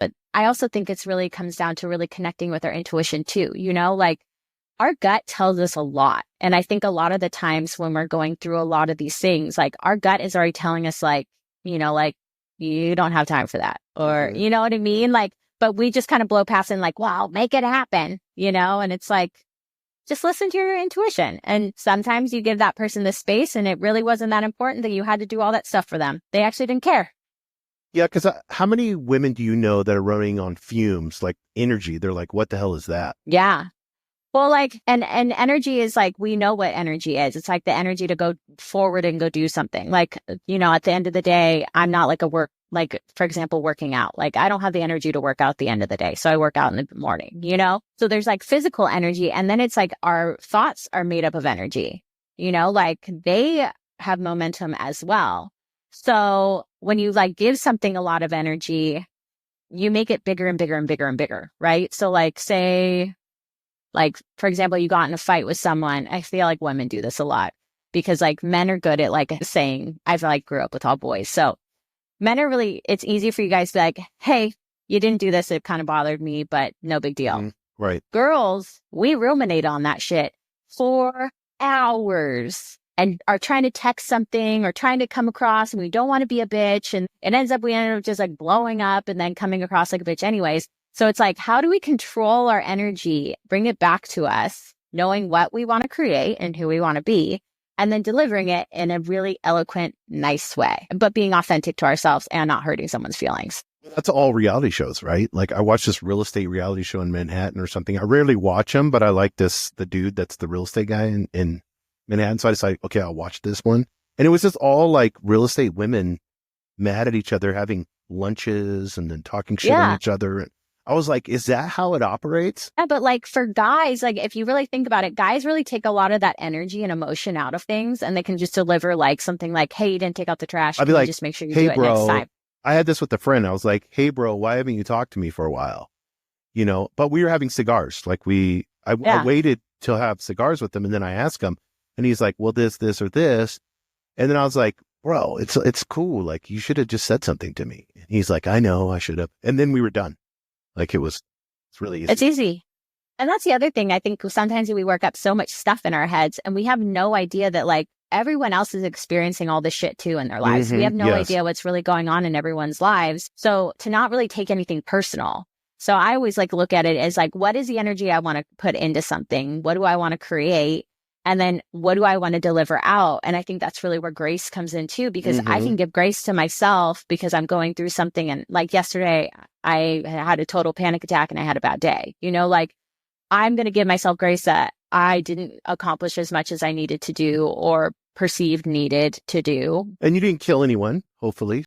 But I also think it's really comes down to really connecting with our intuition too. Like our gut tells us a lot. And I think a lot of the times when we're going through a lot of these things, like our gut is already telling us like, like you don't have time for that. Or, you know what I mean? Like, but we just kind of blow past and like, wow, make it happen, and it's like, just listen to your intuition. And sometimes you give that person the space and it really wasn't that important that you had to do all that stuff for them. They actually didn't care. Yeah, because how many women do you know that are running on fumes, like energy? They're like, what the hell is that? Yeah. Well, like, and energy is like, we know what energy is. It's like the energy to go forward and go do something. Like, at the end of the day, I'm not like like, for example, working out. Like, I don't have the energy to work out at the end of the day. So I work out in the morning, So there's like physical energy. And then it's like our thoughts are made up of energy, like they have momentum as well. So when you like give something a lot of energy, you make it bigger and bigger and bigger and bigger, right? So like say, like, for example, you got in a fight with someone. I feel like women do this a lot because like men are good at like saying, I've like grew up with all boys. So men are really, it's easy for you guys to be like, hey, you didn't do this. It kind of bothered me, but no big deal. Right. Girls, we ruminate on that shit for hours and are trying to text something or trying to come across and we don't want to be a bitch. And it ends up, we end up just like blowing up and then coming across like a bitch anyways. So it's like, how do we control our energy, bring it back to us, knowing what we want to create and who we want to be, and then delivering it in a really eloquent, nice way, but being authentic to ourselves and not hurting someone's feelings. That's all reality shows, right? Like I watched this real estate reality show in Manhattan or something. I rarely watch them, but I like the dude that's the real estate guy in Manhattan. So I decided, okay, I'll watch this one. And it was just all like real estate women mad at each other, having lunches and then talking shit on each other. I was like, is that how it operates? Yeah, but like for guys, like if you really think about it, guys really take a lot of that energy and emotion out of things and they can just deliver like something like, hey, you didn't take out the trash. I'd be like, just make sure you hey, do it next time. I had this with a friend. I was like, hey, bro, why haven't you talked to me for a while? But we were having cigars. Like I waited to have cigars with him. And then I asked him and he's like, well, this, or this. And then I was like, bro, it's cool. Like you should have just said something to me. And he's like, I know I should have. And then we were done. Like it's really easy. It's easy. And that's the other thing. I think sometimes we work up so much stuff in our heads and we have no idea that like everyone else is experiencing all this shit too in their lives. We have no idea what's really going on in everyone's lives. So to not really take anything personal. So I always like look at it as like, what is the energy I want to put into something? What do I want to create? And then what do I want to deliver out? And I think that's really where grace comes in too, because I can give grace to myself because I'm going through something. And like yesterday, I had a total panic attack and I had a bad day. Like I'm going to give myself grace that I didn't accomplish as much as I needed to do or perceived needed to do. And you didn't kill anyone, hopefully.